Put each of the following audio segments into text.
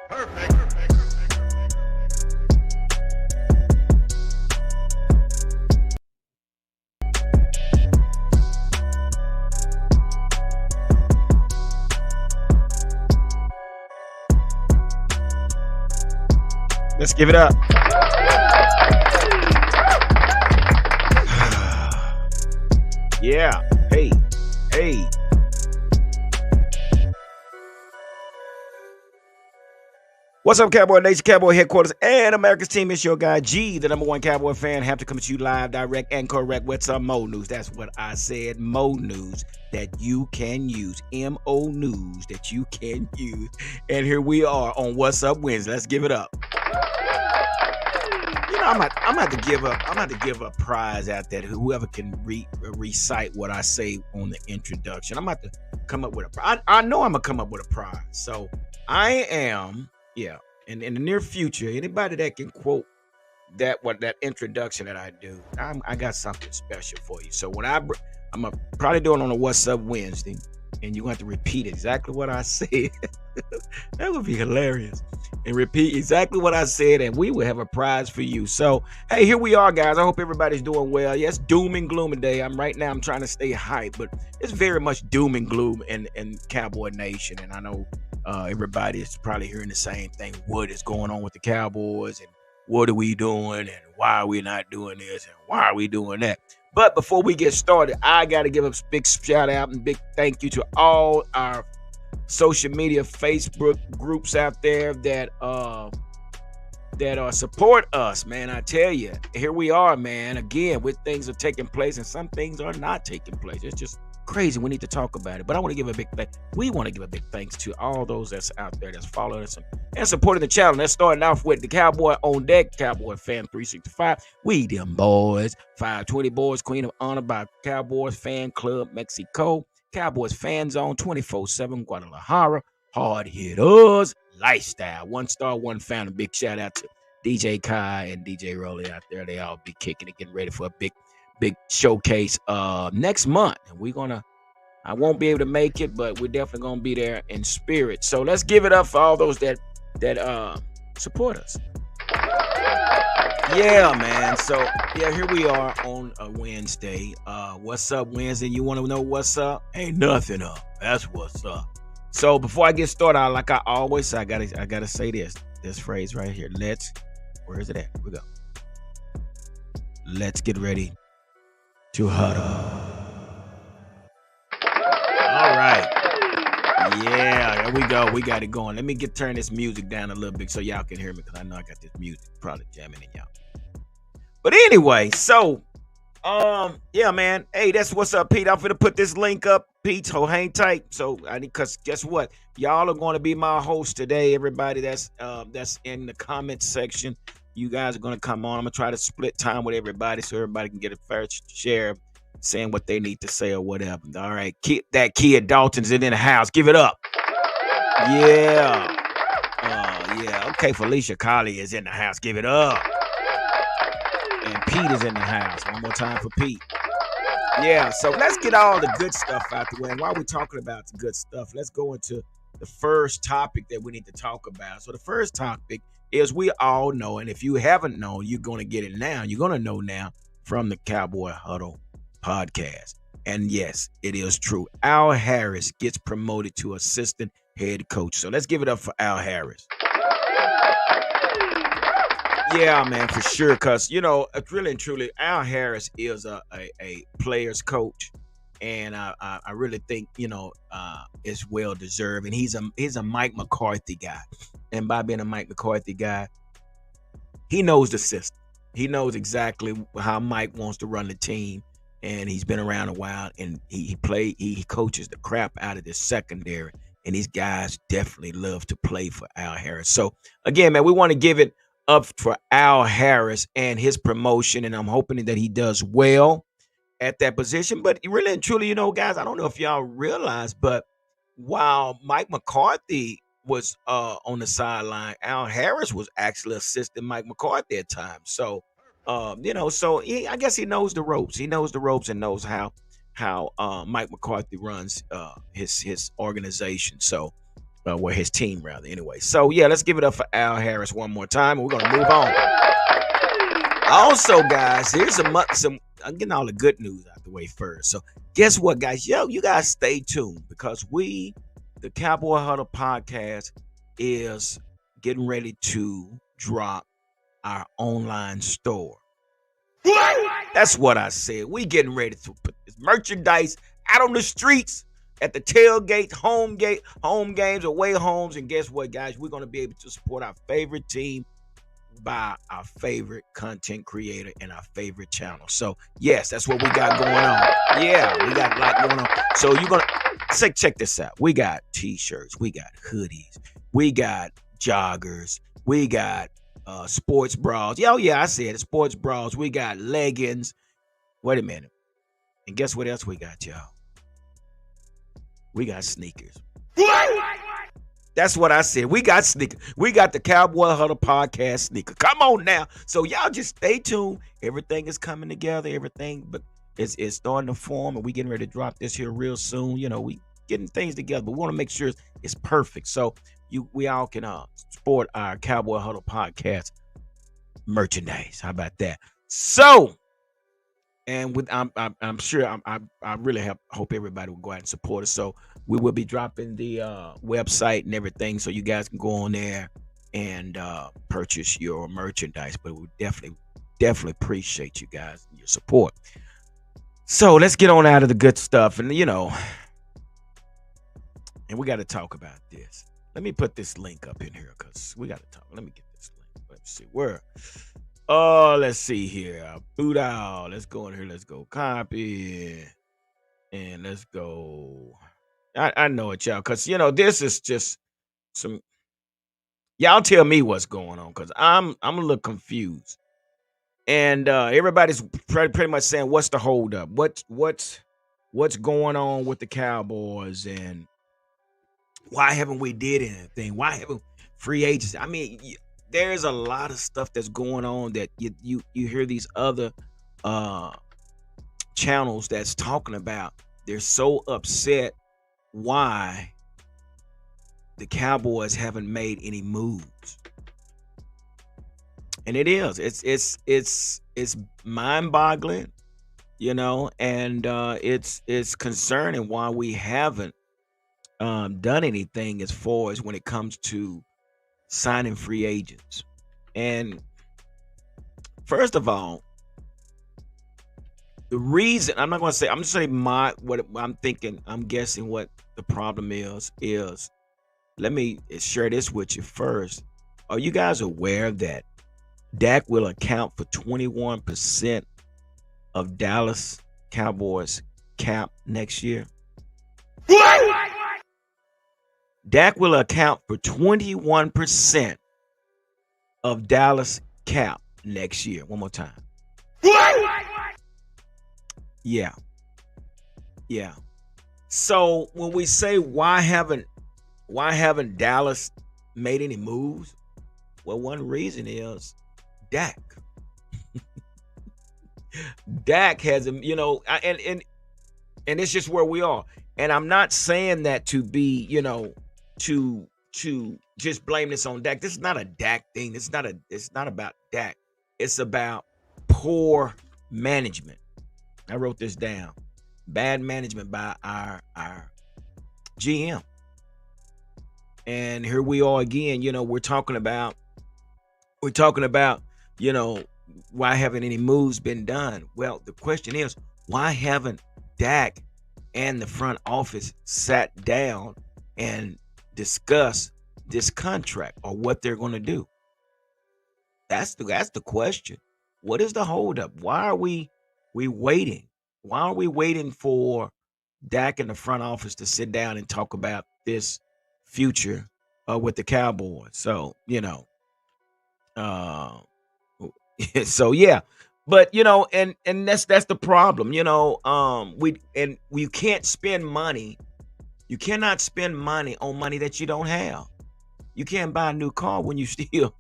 Let's give it up. Yeah. Hey. Hey. What's up, Cowboy Nation, Cowboy Headquarters, and America's Team? It's your guy, G, the #1 Cowboy fan. Have to come to you live, direct, and correct with some Mo news. That's what I said. Mo news that you can use. M-O news that you can use. And here we are on What's Up Wednesday. Let's give it up. You know, I'm about to give a prize out there to whoever can recite what I say on the introduction. I'm about to come up with a prize. I know I'm gonna come up with a prize. So I am. Yeah, and in the near future, anybody that can quote that introduction that I do, I got something special for you. So when I'm gonna probably do it on a What's Up Wednesday, and you're going to have to repeat exactly what I said. That would be hilarious. And repeat exactly what I said, and we will have a prize for you. So hey, here we are, guys. I hope everybody's doing well. Yes, doom and gloom today. I'm trying to stay hype, but it's very much doom and gloom in Cowboy Nation, and I know. Everybody is probably hearing the same thing. What is going on with the Cowboys, and what are we doing, and why are we not doing this, and why are we doing that? But before we get started, I got to give a big shout out and big thank you to all our social media Facebook groups out there that support us, man. I tell you, here we are, man. Again, with things are taking place, and some things are not taking place. It's just crazy. We need to talk about it. But I want to give a big thanks. We want to give a big thanks to all those that's out there that's following us and supporting the channel. That's starting off with the Cowboy on Deck, Cowboy Fan 365. We them boys. 520 Boys, Queen of Honor by Cowboys Fan Club Mexico. Cowboys Fan Zone 24/7 Guadalajara. Hard Hitters Lifestyle. 1 star, 1 fan. A big shout out to DJ Kai and DJ Rolly out there. They all be kicking it, getting ready for a big showcase next month. And I won't be able to make it, but we're definitely gonna be there in spirit. So let's give it up for all those that support us. Yeah, man. So yeah, here we are on a Wednesday. What's up Wednesday? You want to know what's up? Ain't nothing up. That's what's up. So before I get started, like I always say, I gotta say this phrase right here. Where is it at? Here we go. Let's get ready to huddle. All right. Yeah, there we go. We got it going. Let me turn this music down a little bit so y'all can hear me, because I know I got this music probably jamming in y'all. But anyway, so yeah, man. Hey, that's what's up, Pete. I'm finna put this link up, Pete. So hang tight. So because guess what? Y'all are going to be my host today. Everybody that's in the comments section. You guys are going to come on. I'm going to try to split time with everybody so everybody can get a fair share of saying what they need to say or whatever. All right. That kid Dalton's in the house. Give it up. Yeah. Yeah. Okay. Felicia Colley is in the house. Give it up. And Pete is in the house. One more time for Pete. Yeah. So let's get all the good stuff out the way. And while we're talking about the good stuff, let's go into the first topic that we need to talk about. So the first topic is, we all know, and if you haven't known, you're going to get it now. You're going to know now from the Cowboy Huddle podcast. And yes, it is true. Al Harris gets promoted to assistant head coach. So let's give it up for Al Harris. Yeah, man, for sure. Because, really and truly, Al Harris is a player's coach. And I really think, it's well deserved. And he's a Mike McCarthy guy. And by being a Mike McCarthy guy, he knows the system. He knows exactly how Mike wants to run the team. And he's been around a while. And he coaches the crap out of this secondary. And these guys definitely love to play for Al Harris. So, again, man, we want to give it up for Al Harris and his promotion. And I'm hoping that he does well at that position. But really and truly, guys, I don't know if y'all realize, but while Mike McCarthy was on the sideline, Al Harris was actually assisting Mike McCarthy at times. So, I guess he knows the ropes. He knows the ropes and knows how Mike McCarthy runs his organization. So Well, his team rather. Anyway, so yeah, let's give it up for Al Harris one more time, and we're gonna move on. Also, guys, here's some. I'm getting all the good news out the way first. So, guess what, guys? Yo, you guys stay tuned because the Cowboy Huddle podcast, is getting ready to drop our online store. That's what I said. We getting ready to put this merchandise out on the streets, at the tailgate, home games, away homes, and guess what, guys? We're gonna be able to support our favorite team by our favorite content creator and our favorite channel. So yes, that's what we got going on. Yeah, we got a lot going on. So you're gonna check this out. We got t-shirts, we got hoodies, we got joggers, we got sports bras. Yeah, I said it, sports bras. We got leggings. Wait a minute. And guess what else we got, y'all? We got sneakers. That's what I said. We got sneakers. We got the Cowboy Huddle podcast sneaker. Come on now. So y'all just stay tuned. Everything is coming together. Everything, but it's starting to form, and we getting ready to drop this here real soon. You know, we getting things together, but we want to make sure it's perfect. So we all can support our Cowboy Huddle podcast merchandise. How about that? So, and with I'm sure I really hope everybody will go out and support us. So we will be dropping the website and everything, so you guys can go on there and purchase your merchandise. But we definitely appreciate you guys and your support. So let's get on out of the good stuff, and and we got to talk about this. Let me put this link up in here because we got to talk. Let me get this link. Let's see where. Oh, let's see here. Boot out. Let's go in here. Let's go copy. And let's go. I know it, y'all, because this is just some. Y'all tell me what's going on, because I'm a little confused. And everybody's pretty much saying, what's the holdup? What's going on with the Cowboys, and why haven't we did anything? Why haven't free agency? I mean, there's a lot of stuff that's going on that you hear these other channels that's talking about. They're so upset why the Cowboys haven't made any moves, and it's mind-boggling, and it's concerning why we haven't done anything as far as when it comes to signing free agents. And first of all, the reason I'm just saying what I'm thinking, I'm guessing what the problem is let me share this with you first. Are you guys aware that Dak will account for 21% of Dallas Cowboys cap next year? Dak will account for 21% of Dallas cap next year. One more time. Yeah. So when we say why haven't Dallas made any moves? Well, one reason is Dak. Dak has him, and it's just where we are. And I'm not saying that to be, to just blame this on Dak. This is not a Dak thing. It's not about Dak. It's about poor management. I wrote this down. Bad management by our GM. And here we are again, we're talking about, why haven't any moves been done? Well, the question is, why haven't Dak and the front office sat down and discussed this contract or what they're going to do? That's the question. What is the holdup? Why are we waiting? Why are we waiting for Dak and the front office to sit down and talk about this future with the Cowboys? So, so yeah, but and that's the problem. We can't spend money. You cannot spend money on money that you don't have. You can't buy a new car when you still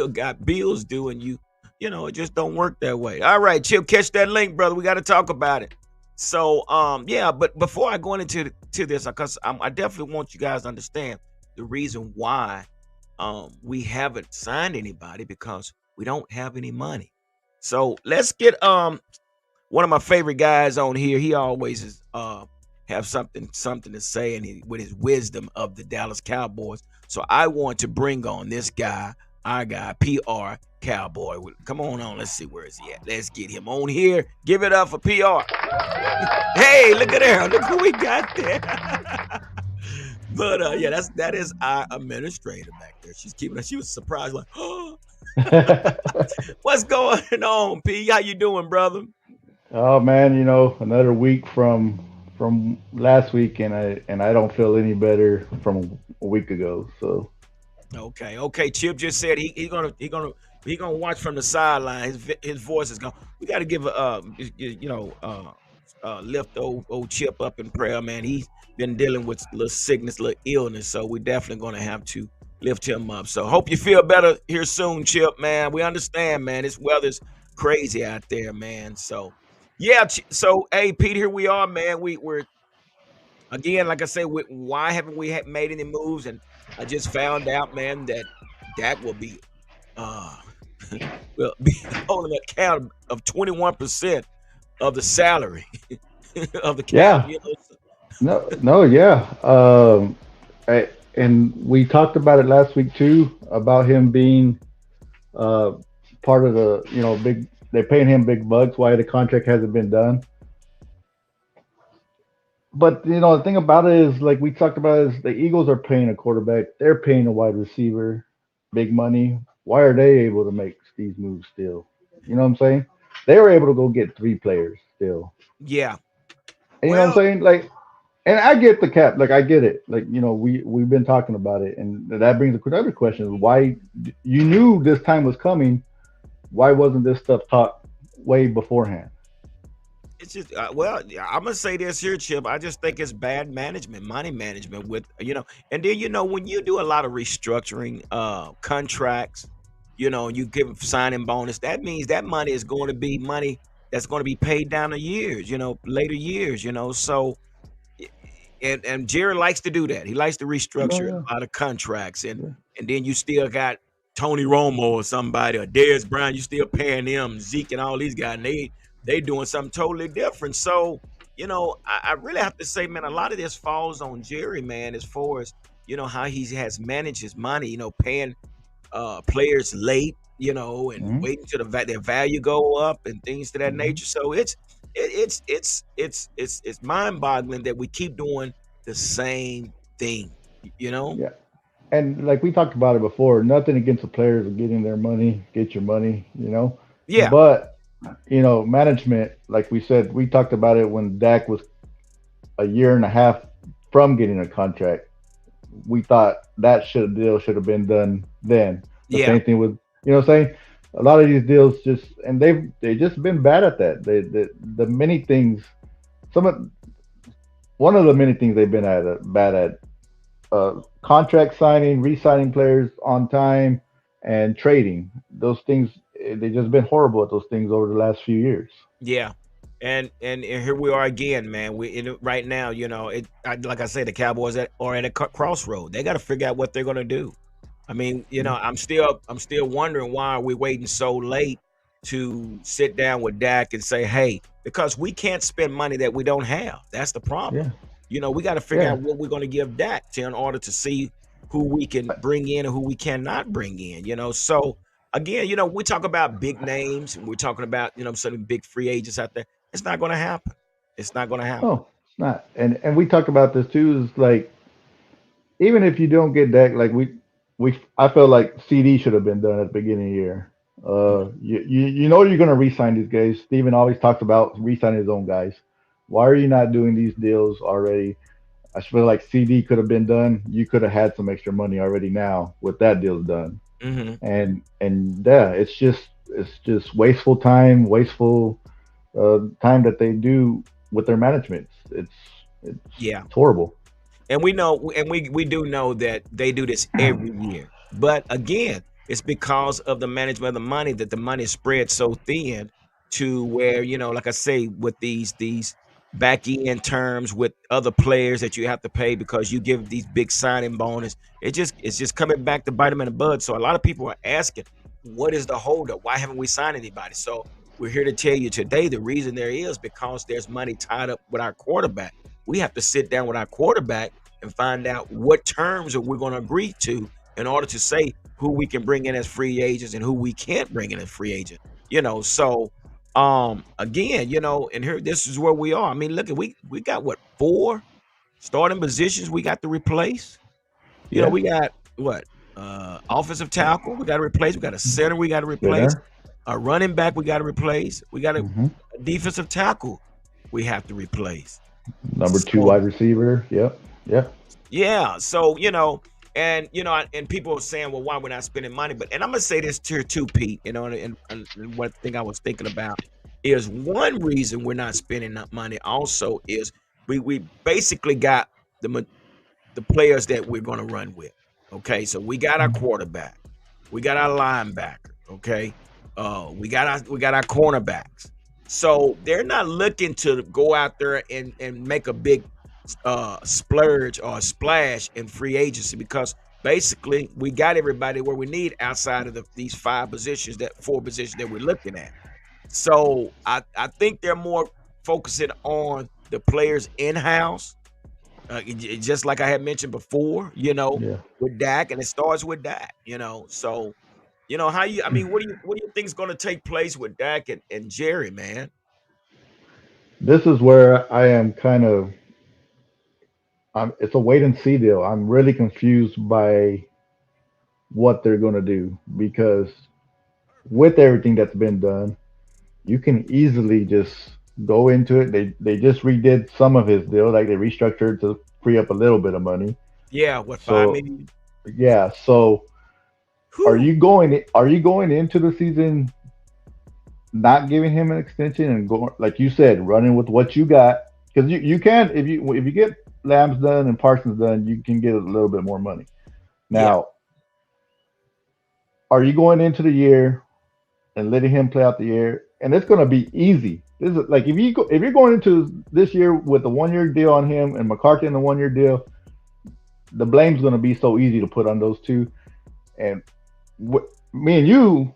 got bills due, and it just don't work that way. All right, Chip, catch that link, brother. We got to talk about it. So yeah, but before I go into to this, because I definitely want you guys to understand the reason why we haven't signed anybody, because we don't have any money. So let's get one of my favorite guys on here. He always is have something to say, and with his wisdom of the Dallas Cowboys. So I want to bring on this guy, our guy, PR Cowboy. Come on, let's see, where is he at? Let's get him on here. Give it up for PR. Hey, look at there. Look who we got there. But yeah, that is our administrator back there. She's keeping us. She was surprised, like, oh, what's going on, P? How you doing, brother? Oh man, another week from last week, and I don't feel any better from a week ago. So Okay. Chip just said he gonna watch from the sideline. His voice is gone. We got to give lift old Chip up in prayer, man. He's been dealing with little sickness, little illness, so we're definitely gonna have to lift him up. So hope you feel better here soon, Chip, man. We understand, man. This weather's crazy out there, man. So yeah, so hey, Pete, here we are, man. We're again, like I say, why haven't we made any moves? And I just found out, man, that Dak will be uh will be holding an account of 21% of the salary of the cap. yeah, no, yeah. And we talked about it last week too about him being uh, part of the big. They're paying him big bucks. Why the contract hasn't been done? But the thing about it is, like we talked about, is the Eagles are paying a quarterback, they're paying a wide receiver, big money. Why are they able to make these moves still? You know what I'm saying? They were able to go get three players still. Yeah. And you know what I'm Well, saying? Like, and I get the cap. Like, I get it. Like, we've been talking about it, and that brings another question: why you knew this time was coming? Why wasn't this stuff taught way beforehand? it's just well, yeah, I'm gonna say this here, Chip. I just think it's bad management, money management with and then when you do a lot of restructuring contracts, you give signing bonus, that means that money is going to be money that's going to be paid down the years, later years, so and Jerry likes to do that. He likes to No, restructure yeah, a lot of contracts, and yeah, and then you still got Tony Romo or somebody or Dez Brown. You still paying them, Zeke and all these guys, and they doing something totally different. So I really have to say, man, a lot of this falls on Jerry, man, as far as how he has managed his money. Paying players late, and hmm waiting till their value go up and things to that hmm nature. So it's mind boggling that we keep doing the same thing. You know? yeah. And like we talked about it before, nothing against the players of getting their money, get your money. Yeah, But management, like we said, we talked about it when Dak was a year and a half from getting a contract. We thought that deal should have been done then. The yeah, same thing with what I'm saying. A lot of these deals just and they just been bad at that. The many things. Some of One of the many things they've been bad at contract signing, re-signing players on time, and trading. Those things they've just been horrible at those things over the last few years. yeah. And here we are again, man. We right now, like I said, the Cowboys are at a crossroad. They got to figure out what they're gonna do. I mean, I'm still wondering why are we waiting so late to sit down with Dak and say, hey, because we can't spend money that we don't have. That's the problem. Yeah, We got to figure yeah, out what we're going to give Dak in order to see who we can bring in and who we cannot bring in. So again, we talk about big names and we're talking about some big free agents out there. It's not going to happen. It's not going to happen. no, it's not. And we talked about this too. Is like even if you don't get Dak, like I felt like CD should have been done at the beginning of the year. You know you're gonna re-sign these guys. Steven always talks about re-signing his own guys. Why are you not doing these deals already? I feel like CD could have been done. You could have had some extra money already now with that deal done. Hmm. And yeah, it's just wasteful time, wasteful time that they do with their management. Yeah. It's horrible. And we know, and we do know that they do this every year. But again, it's because of the management of the money that the money is spread so thin to where, like I say, with these back end terms with other players that you have to pay because you give these big signing bonus. It's just coming back to bite them in the bud. So a lot of people are asking, what is the holdup? Why haven't we signed anybody? So we're here to tell you today the reason there is because there's money tied up with our quarterback. We have to sit down with our quarterback and find out what terms are we going to agree to in order to say who we can bring in as free agents and who we can't bring in as free agent. So again, and here this is where we are. I mean, look at we got what, four starting positions we got to replace. Yeah. We got what, offensive tackle we got to replace, we got a center we got to replace, Center. a running back we got to replace, we got a Hmm. defensive tackle we have to replace. Number two So wide receiver. Yep. Yep. yeah, and and people are saying, well, why we're not spending money? But and I'm gonna say this here too, Pete. And one thing I was thinking about is one reason we're not spending that money. Also, is we basically got the players that we're gonna run with. Okay, so we got our quarterback, we got our linebacker. Okay, we got our cornerbacks. So they're not looking to go out there and make a big splurge or splash in free agency because basically we got everybody where we need outside of these four positions that we're looking at. So I think they're more focusing on the players in house, just like I had mentioned before. Yeah. With Dak, and it starts with Dak. So how you. I mean, what do you think is going to take place with Dak and Jerry, man? This is where I am kind of. It's a wait and see deal. I'm really confused by what they're going to do because with everything that's been done, you can easily just go into it. They just redid some of his deal, like they restructured to free up a little bit of money. Yeah, what, 5 So million? yeah, so Whew. are you going into the season not giving him an extension and going like you said, running with what you got? Because you can if you get Lambs done and Parsons done, you can get a little bit more money. Yeah, Now, are you going into the year and letting him play out the year? And it's going to be easy. This is like if you're going into this year with a 1 year deal on him and McCarthy in the 1 year deal, the blame's going to be so easy to put on those two. And me and you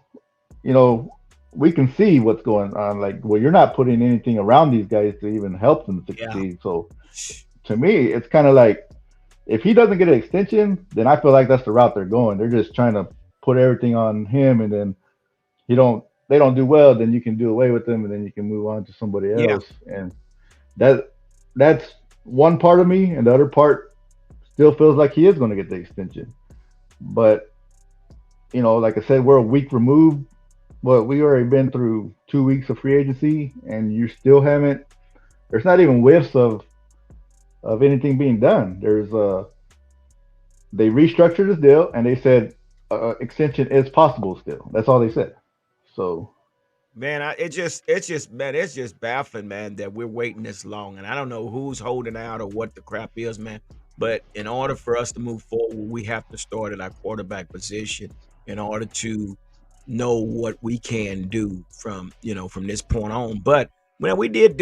know, we can see what's going on. Like, well, you're not putting anything around these guys to even help them yeah. succeed. So to me, it's kind of like if he doesn't get an extension, then I feel like that's the route they're going. They're just trying to put everything on him, and then they don't do well, then you can do away with them, and then you can move on to somebody Yeah, else. And that that's one part of me, and the other part still feels like he is going to get the extension. But like I said, we're a week removed. But we already been through 2 weeks of free agency, and you still haven't. There's not even whiffs of anything being done. They restructured this deal, and they said extension is possible still. That's all they said. So man. Man, it's just baffling, man, that we're waiting this long, and I don't know who's holding out or what the crap is, man. But in order for us to move forward, we have to start at our quarterback position in order to know what we can do from this point on. But man, we did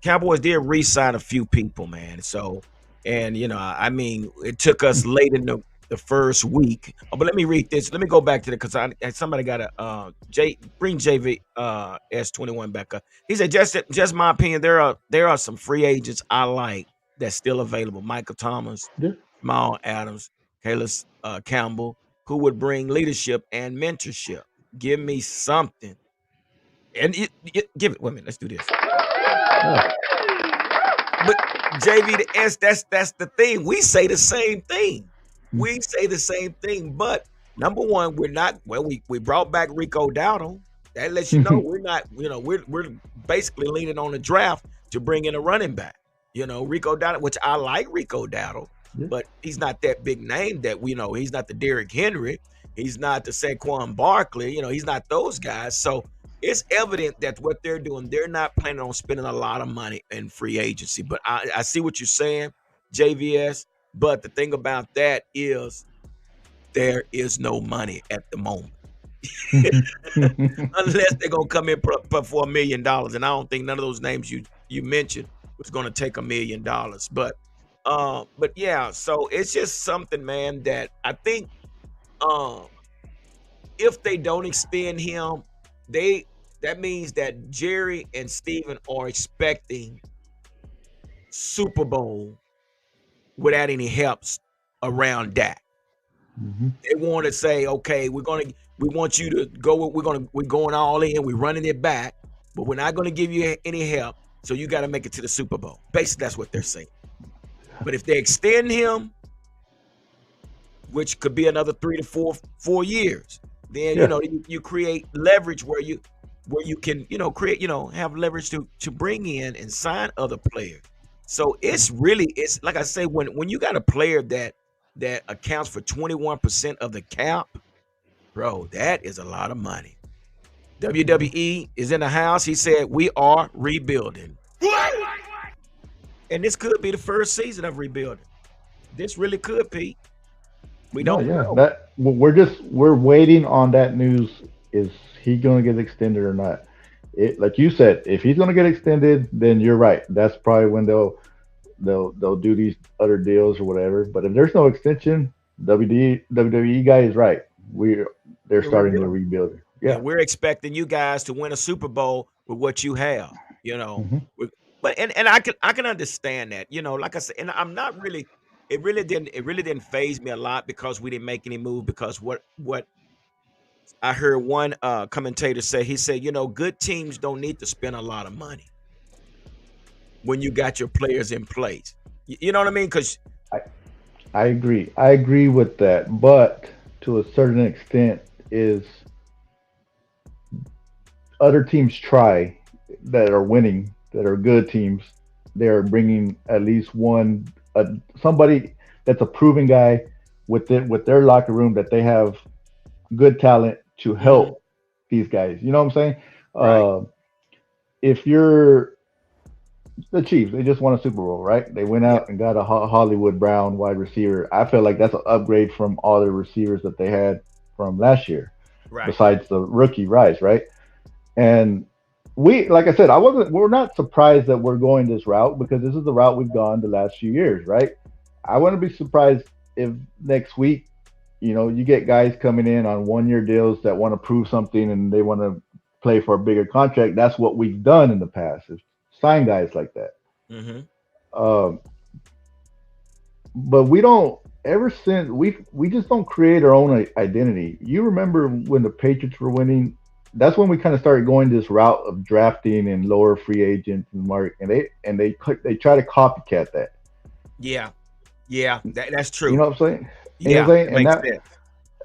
Cowboys did re-sign a few people, man. So, and I mean, it took us late in the first week. Oh, but let me read this. Let me go back to it because somebody got a bring JV S21 back up. He said, just my opinion, there are some free agents I like that's still available. Michael Thomas, yeah. Jamal Adams, Kalis Campbell, who would bring leadership and mentorship. Give me something. And give it. Wait a minute. Let's do this. Yeah. But JV to S, that's the thing. We say the same thing. We say the same thing. But number one, we're not. Well, we brought back Rico Dowdle. That lets you know we're not. We're basically leaning on the draft to bring in a running back. Rico Dowdle, which I like Rico Dowdle, Yeah. but he's not that big name that we know. He's not the Derrick Henry. He's not the Saquon Barkley. He's not those guys. So it's evident that what they're doing, they're not planning on spending a lot of money in free agency. But I see what you're saying, JVS. But the thing about that is there is no money at the moment. Unless they're gonna come in for $1 million. And I don't think none of those names you you mentioned was going to take $1 million. But yeah, so it's just something, man, that I think um if they don't extend him, they that means that Jerry and Steven are expecting Super Bowl without any helps around Dak. Hmm. They want to say, okay, we want you to go. We're going all in. We're running it back, but we're not gonna give you any help. So you got to make it to the Super Bowl. Basically, that's what they're saying. But if they extend him, which could be another 3 to 4 years, then Yeah. you create leverage where you can create have leverage to bring in and sign other players. So it's like I say, when you got a player that accounts for 21% of the cap, bro, that is a lot of money. WWE is in the house. He said we are rebuilding, and this could be the first season of rebuilding. This really could, Pete. We No, don't yeah. know. We're waiting on that news. Is he going to get extended or not? It, like you said, if he's going to get extended, then you're right. That's probably when they'll do these other deals or whatever. But if there's no extension, WWE guy is right. We they're We're starting to rebuilding. rebuild it. Yeah. And we're expecting you guys to win a Super Bowl with what you have, you know. Hmm. But and I can understand that, like I said, and I'm not really. It really didn't phase me a lot because we didn't make any move because what I heard one commentator say, he said, good teams don't need to spend a lot of money when you got your players in place. You know what I mean? Because I I agree. I agree with that, but to a certain extent, is other teams try that are winning, that are good teams. They're bringing at least one, somebody that's a proven guy with their locker room that they have good talent to mhm, help these guys. You know what I'm saying? right, Uh, if you're the Chiefs, they just won a Super Bowl, right? They went yeah, out and got a Hollywood Brown wide receiver. I feel like that's an upgrade from all the receivers that they had from last year, right, besides the rookie Rice, right? And like I said, we're not surprised that we're going this route because this is the route we've gone the last few years, right? I wouldn't be surprised if next week, you get guys coming in on 1 year deals that want to prove something and they want to play for a bigger contract. That's what we've done in the past, is sign guys like that. hmm Um, but we don't ever since we just don't create our own identity. You remember when the Patriots were winning? That's when we kind of started going this route of drafting and lower free agents and market, and they try to copycat that. yeah, yeah. That's You true. know what I'm saying? And you know Yeah, what I'm saying? that And makes that sense.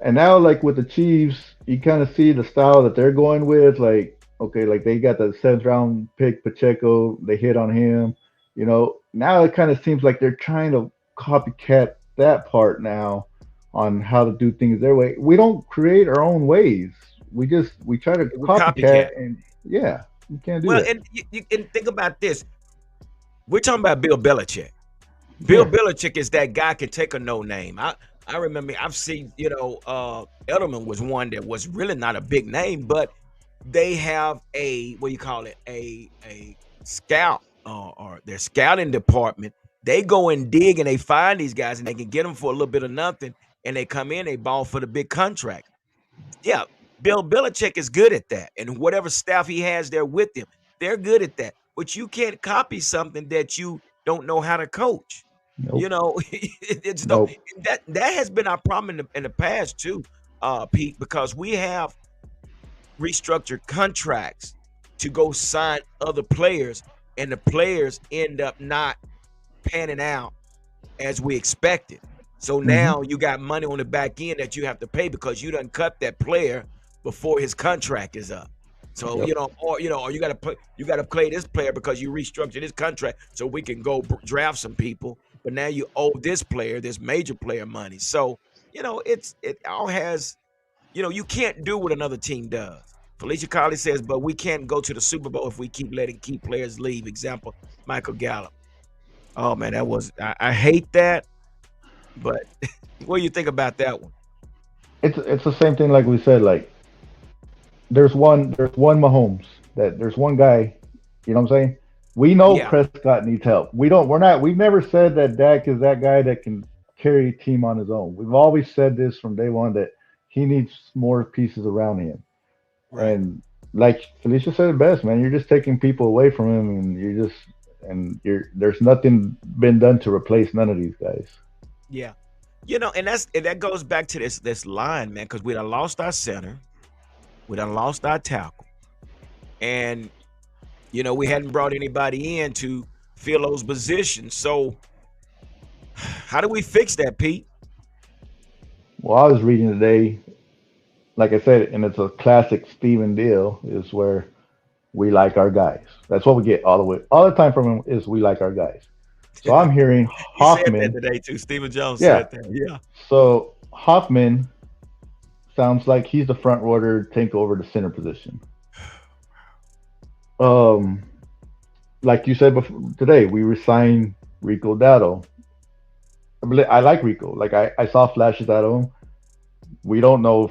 and now, like with the Chiefs, you kind of see the style that they're going with. Like, okay, like they got the seventh round pick Pacheco, they hit on him. Now it kind of seems like they're trying to copycat that part now on how to do things their way. We don't create our own ways. We try to We copycat, copycat. and yeah, you can't do Well, that. and and think about this. We're talking about Bill Belichick. Bill Yeah. Belichick is that guy can take a no name. I remember I've seen, Edelman was one that was really not a big name, but they have a what do you call it, a scout, or their scouting department. They go and dig and they find these guys and they can get them for a little bit of nothing, and they come in, they ball for the big contract. Yeah, Bill Belichick is good at that, and whatever staff he has there with him, they're good at that. But you can't copy something that you don't know how to coach. You Nope. know, it's no Nope. that has been our problem in the past too, Pete, because we have restructured contracts to go sign other players, and the players end up not panning out as we expected. So Hmm. now you got money on the back end that you have to pay because you done cut that player before his contract is up. So Yep. or you got to play this player because you restructured his contract so we can go draft some people. But now you owe this player, this major player, money. So it all has, you can't do what another team does. Felicia Colley says, but we can't go to the Super Bowl if we keep letting key players leave. Example, Michael Gallup. Oh man, I hate that. But what do you think about that one? It's the same thing like we said. Like there's one Mahomes, that there's one guy. You know what I'm saying? We know Yeah, Prescott needs help. We don't. We're not. We've never said that Dak is that guy that can carry a team on his own. We've always said this from day one that he needs more pieces around him. right. And like Felicia said it best, man, you're just taking people away from him, and you're there's nothing been done to replace none of these guys. Yeah. And that goes back to this line, man, because we done lost our center, we done lost our tackle, and we hadn't brought anybody in to fill those positions. So how do we fix that, Pete? Well, I was reading today, like I said, and it's a classic Steven deal, is where we like our guys. That's what we get all the time from him is we like our guys. So I'm hearing He said that Hoffman. today too. Stephen Jones Yeah. said that. Yeah. So Hoffman sounds like he's the front runner to take over the center position. Um, like you said before, today, we resigned Rico Dado. I like Rico. Like I saw flashes out of him. We don't know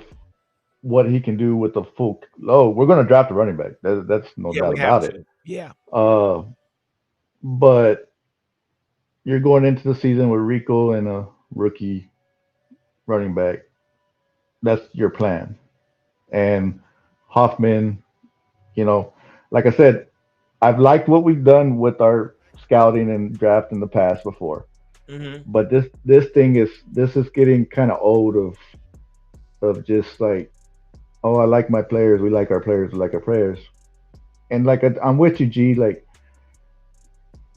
what he can do with the full. Oh, we're going to draft a running back. That's no Yeah, doubt we have about it. to. Yeah. Uh, but you're going into the season with Rico and a rookie running back. That's your plan. And Hoffman, you know, like I said, I've liked what we've done with our scouting and draft in the past before. Hmm. But this is getting kind of old of just like, oh, I like my players, we like our players, we like our players. And like I'm with you, G. Like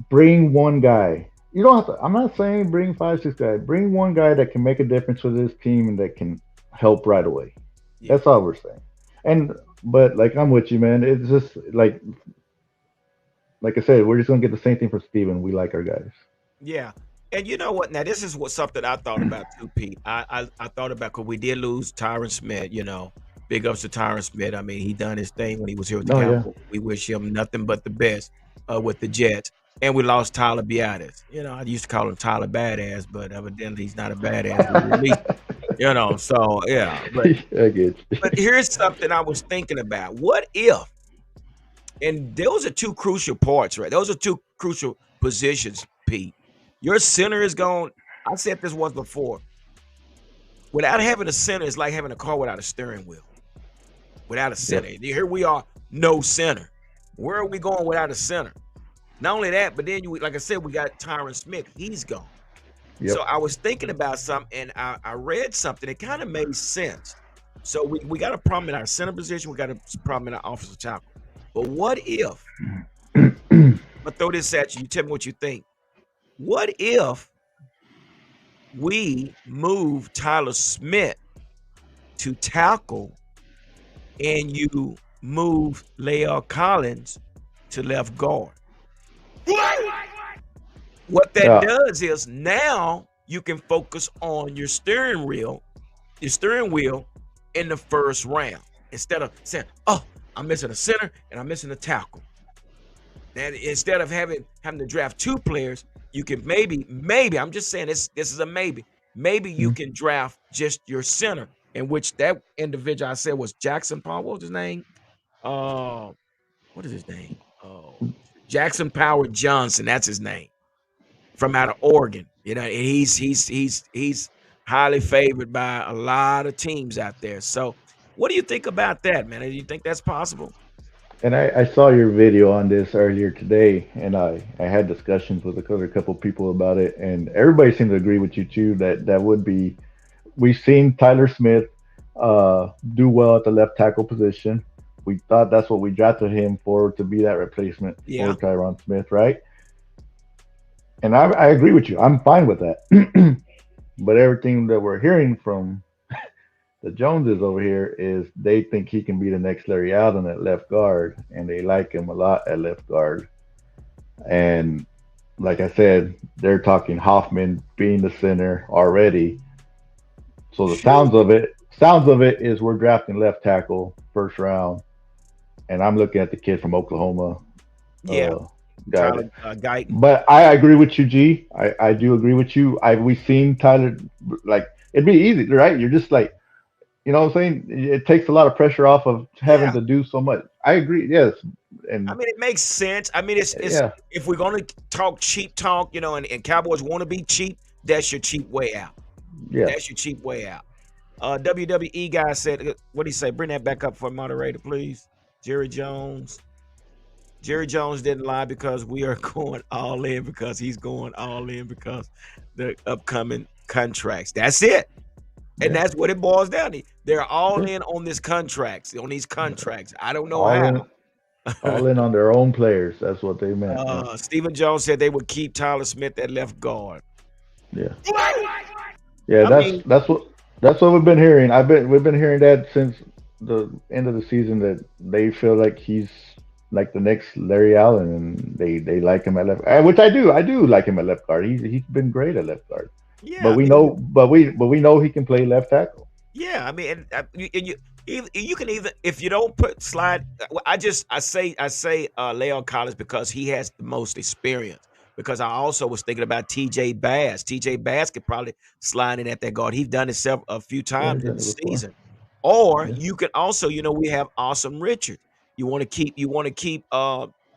bring one guy. You don't have to. I'm not saying bring five, six guys. Bring one guy that can make a difference with this team and that can help right away. Yeah. That's all we're saying. And but like I'm with you, man. It's just like I said, we're just gonna get the same thing from Steven. We like our guys. Yeah. And you know what? Now this is what something I thought about too, Pete. I thought about because we did lose Tyron Smith. Big ups to Tyron Smith. I mean, he done his thing when he was here with the Oh yeah. Cowboys. We wish him nothing but the best with the Jets. And we lost Tyler Biadasz. I used to call him Tyler Badass, but evidently he's not a badass. We released him. So yeah. But I get but you. here's something I was thinking about. What if? And those are two crucial parts, right? Those are two crucial positions, Pete. Your center is gone. I said this once before. Without having a center, it's like having a car without a steering wheel. Without a center. Yep. Here we are, no center. Where are we going without a center? Not only that, but then like I said, we got Tyron Smith. He's gone. So Yep. I was thinking about something, and I read something. It kind of made sense. So we got a problem in our center position. We got a problem in our offensive tackle. But what if? I'm gonna throw this at you. You tell me what you think. What if we move Tyler Smith to tackle and you move Lael Collins to left guard? What that Yeah. does is now you can focus on your steering wheel in the first round instead of saying, "Oh, I'm missing a center and I'm missing a tackle." And instead of having to draft two players, you can maybe I'm just saying this is a maybe. Maybe you Mhm. can draft just your center, in which that individual I said was Jackson Paul. What was his name? Uh, what is his name? Oh, Jackson Power Johnson. That's his name, from out of Oregon. And he's highly favored by a lot of teams out there. So, what do you think about that, man? Do you think that's possible? And I saw your video on this earlier today, and I had discussions with a couple people about it, and everybody seemed to agree with you too that that would be. We've seen Tyler Smith do well at the left tackle position. We thought that's what we drafted him for to be that replacement for Yeah, Tyron Smith, right? And I agree with you. I'm fine with that. But everything that we're hearing from the Joneses over here is they think he can be the next Larry Allen at left guard, and they like him a lot at left guard. And like I said, they're talking Hoffman being the center already. So the shoot. sounds of it is we're drafting left tackle first round, and I'm looking at the kid from Oklahoma. Yeah, Uh, got Tyler it. Guyton. But I agree with you, G. I do agree with you. We've seen Tyler like it'd be easy, right? You're just like you know what I'm saying? It takes a lot of pressure off of having Yeah, to do so much. I agree. Yes, I and mean, it makes sense. I mean, it's yeah, if we're gonna talk cheap talk, and Cowboys want to be cheap, that's your cheap way out. yeah. That's your cheap way out. WWE guy said, what did he say? Bring that back up for moderator, please. Jerry Jones. Jerry Jones didn't lie because we are going all in because he's going all in because the upcoming contracts. That's it. And Yeah, that's what it boils down to. They're all yeah. in on this contracts, on these contracts. I don't know All how. in, all in on their own players. That's what they meant. Yeah, Stephen Jones said they would keep Tyler Smith at left guard. yeah, yeah. I mean, That's what we've been hearing. We've been hearing that since the end of the season that they feel like he's like the next Larry Allen, and they like him at left, which I do. I do like him at left guard. He's been great at left guard. yeah, But I we mean, know, but we know he can play left tackle. yeah, I mean, you can even if you don't put slide. I say Leon Collins because he has the most experience. Because I also was thinking about T.J. Bass. T.J. Bass could probably slide in at that guard. He's done it a few Yeah, times he's in done the it before. season. Or Yeah, you can also, we have Awesome Richard. You want to keep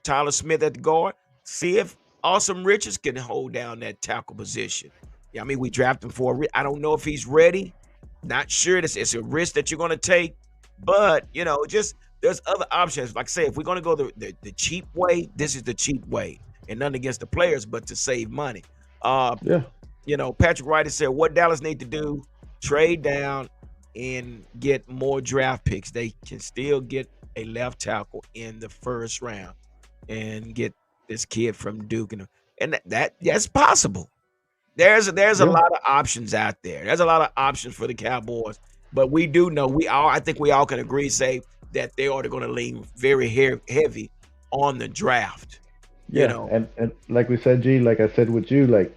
Tyler Smith at the guard. See if Awesome Richards can hold down that tackle position. Yeah, I mean, we drafted him for I don't know if he's ready. Not sure. It's a risk that you're going to take, but just there's other options. Like I say, if we're going to go the cheap way, this is the cheap way, and nothing against the players, but to save money. Uh, yeah, Patrick Wright has said what Dallas need to do: trade down and get more draft picks. They can still get a left tackle in the first round and get this kid from Duke, and that's possible. There's a yeah, lot of options out there. There's a lot of options for the Cowboys, but we do know I think we all can agree say that they are going to lean very heavy on the draft. You yeah. know, And like we said, G, like I said with you, like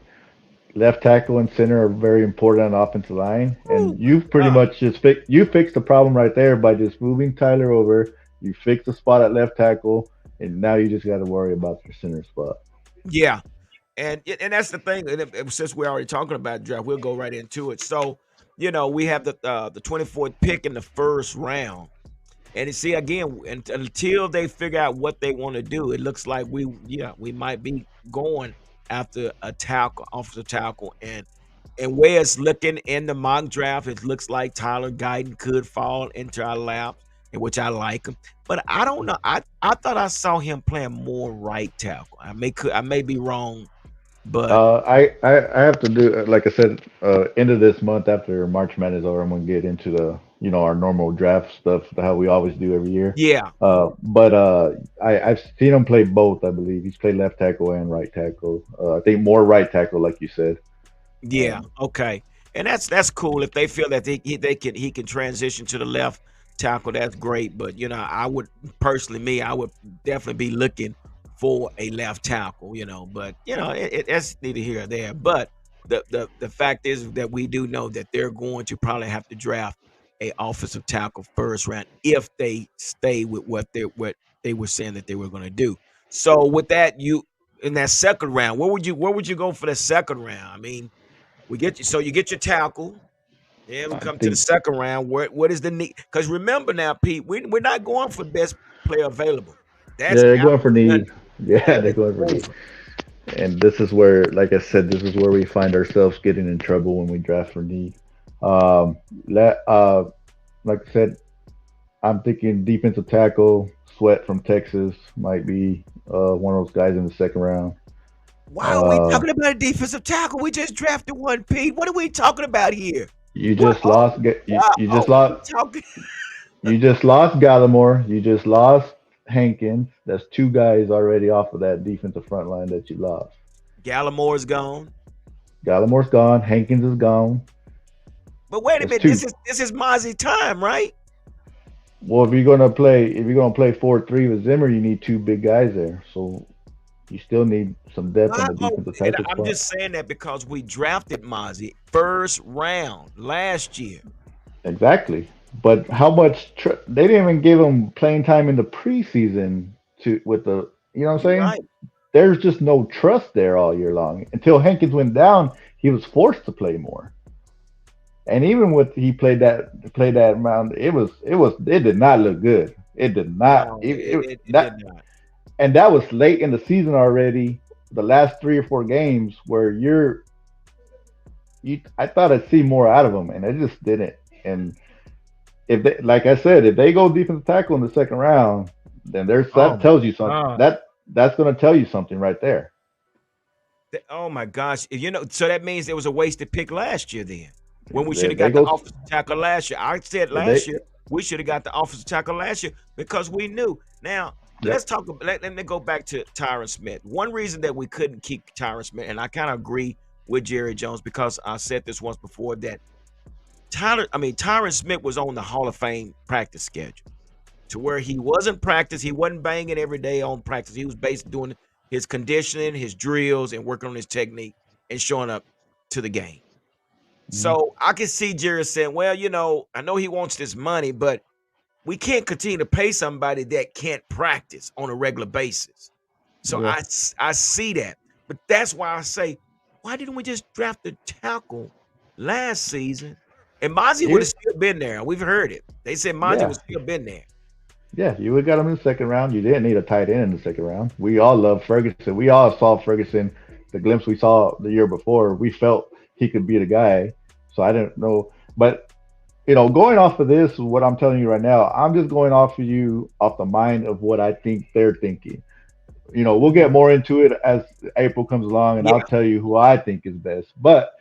left tackle and center are very important on offensive line, and Ooh, you've pretty God. much you fixed the problem right there by just moving Tyler over. You fixed the spot at left tackle, and now you just got to worry about your center spot. Yeah, and that's the thing. And since we're already talking about draft, we'll go right into it. So, we have the 24th pick in the first round. And you see again, until they figure out what they want to do, it looks like we might be going after a tackle, offensive tackle, and where it's looking in the mock draft, it looks like Tyler Guyton could fall into our laps, in which I like him. But I don't know. I thought I saw him playing more right tackle. I may be wrong, but I have to do like I said, end of this month after March Madness over, I'm gonna get into the our normal draft stuff, how we always do every year. yeah, But I've seen him play both. I believe he's played left tackle and right tackle. I think more right tackle, like you said. yeah, okay, and that's cool. If they feel that he can transition to the left tackle, that's great. But I would personally, I would definitely be looking for a left tackle. But that's neither here or there. But the fact is that we do know that they're going to probably have to draft a offensive tackle first round if they stay with what they were saying that they were going to do. So with that, you in that second round, where would you go for the second round? I mean, you get your tackle. Then we I come to the think, second round. What is the need? Because remember now, Pete, we're not going for best player available. yeah, That's they're out going for the window. need. Yeah, That they're is going for need. over. And this is where, like I said, this is where we find ourselves getting in trouble when we draft for need. Um, let, like I said, I'm thinking defensive tackle. Sweat from Texas might be one of those guys in the second round. Why are we Uh, talking about a defensive tackle? We just drafted one, Pete. What are we talking about here? you What? just Oh, lost. wow. You Oh, just what are we lost. talking? You just lost Gallimore. You just lost Hankins. That's two guys already off of that defensive front line that you lost. Gallimore's gone. Gallimore's gone. Hankins is gone. But wait a That's minute. two. This is Mozzie time, right? Well, if you're gonna play 4-3 with Zimmer, you need two big guys there. So you still need some depth on Why? the Oh, defensive and tackle I'm spot. just saying that because we drafted Mozzie first round last year. Exactly. But how much they didn't even give him playing time in the preseason to with the what I'm You're saying? right. There's just no trust there all year long. Until Hankins went down, he was forced to play more. And even with he played that amount, it did not look good. It did not. No, it did That not. and that was late in the season already. The last 3 or 4 games where I thought I'd see more out of them, and I just didn't. And if they, like I said, if they go defensive tackle in the second round, then Oh that my tells you something. God. That's going to tell you something right there. Oh my gosh. So that means it was a wasted pick last year then. When we should If have they got the go, offensive tackle last year. I said if last they, year we should have got the offensive tackle last year because we knew. Now, yep, let me go back to Tyron Smith. One reason that we couldn't keep Tyron Smith, and I kind of agree with Jerry Jones because I said this once before that Tyron Smith was on the Hall of Fame practice schedule to where he wasn't practice, he wasn't banging every day on practice. He was basically doing his conditioning, his drills, and working on his technique and showing up to the game. mhm, So I can see Jerry saying, well, I know he wants this money, but we can't continue to pay somebody that can't practice on a regular basis. So yeah, I see that. But that's why I say, why didn't we just draft the tackle last season? And Mozzie would have you, still been there. We've heard it. They said Mozzie would yeah, still been there. yeah. You would got him in the second round. You didn't need a tight end in the second round. We all love Ferguson. We all saw Ferguson. The glimpse we saw the year before, we felt he could be the guy. So I didn't know, but going off of this, what I'm telling you right now, I'm just going off the mind of what I think they're thinking. We'll get more into it as April comes along, and Yeah. I'll tell you who I think is best. But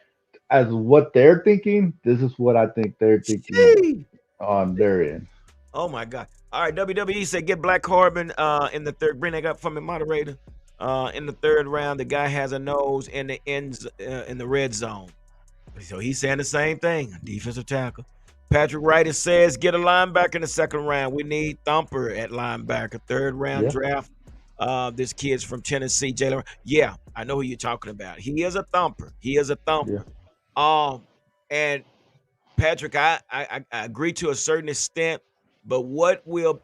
as what they're thinking, this is what I think they're thinking Gee. on their end. Oh my God. All right, WWE said get Black Carbon in the third. Bring that up from the moderator. In the third round, the guy has a nose in the ends in the red zone. So he's saying the same thing. Defensive tackle. Patrick Wright says get a linebacker in the second round. We need Thumper at linebacker. Third round Yeah, draft. This kid's from Tennessee, Jalen. Yeah, I know who you're talking about. He is a thumper. He is a yeah. thumper. And Patrick, I agree to a certain extent, but what will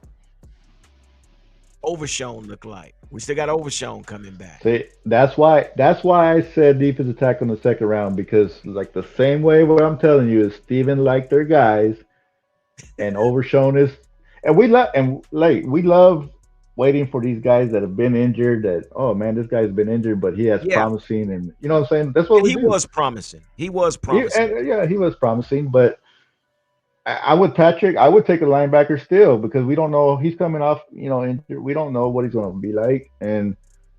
Overshown look like? We still got Overshown coming back. See, that's why I said defensive tackle in the second round because like the same way what I'm telling you is Steven liked their guys and Overshown is, and we love waiting for these guys that have been injured. That oh man, this guy's been injured, but he has Yeah, promising, and you know what I'm saying. That's what and we he do. was promising. He was He, promising. and yeah, he was promising, but I would Patrick. I would take a linebacker still because we don't know he's coming off. Injured. We don't know what he's going to be like,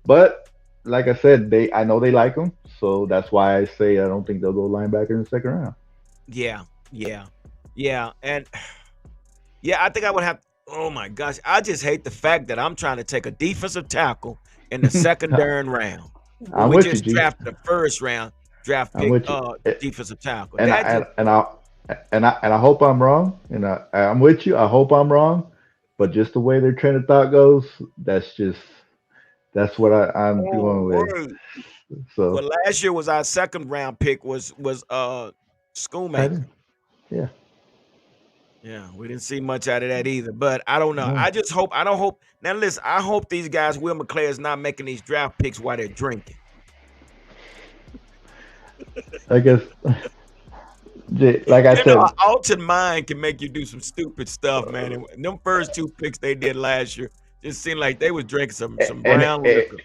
but like I said, I know they like him, so that's why I say I don't think they'll go linebacker in the second round. Yeah, yeah, yeah, and yeah, I think I would have. Oh my gosh, I just hate the fact that I'm trying to take a defensive tackle in the secondary round when I'm we with you, just G. drafted a first round draft I'm pick with you. defensive tackle. And I That just and I hope I'm wrong, and I'm with you. I hope I'm wrong, but just the way their train of thought goes, that's what I'm oh going with. word. So Well, last year was our second round pick was tight Schoolmaker. end, yeah, Yeah, we didn't see much out of that either. But I don't know. no, I don't hope now listen, I hope these guys, Will McClay is not making these draft picks while they're drinking. I guess like I An said, altered mind can make you do some stupid stuff, man. And them first two picks they did last year just seemed like they was drinking some and brown liquor.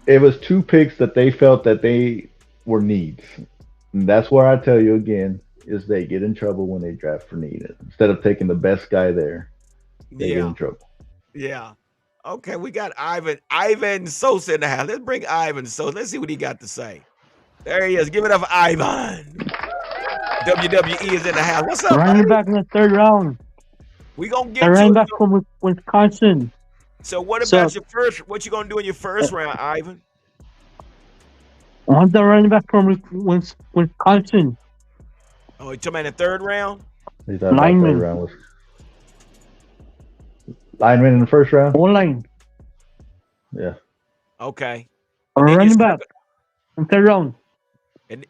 it was two picks that they felt that they were needs. And that's where I tell you again is they get in trouble when they draft for need. Instead of taking the best guy there, they get Yeah, in trouble. yeah. Okay, we got Ivan Sosa in the house. Let's bring Ivan Sosa. Let's see what he got to say. There he is. Give it up for Ivan. WWE is in the house. What's up, Running buddy? back in the third round. We gonna The get to running it. back from Wisconsin. So what So about your first? What you gonna do in your first round, Ivan? on the running back from Wisconsin. Oh, you talking about in the third round? They thought about third Lineman. round was lineman in the first round. O-line. Yeah. Okay. A And then you running back in third round. and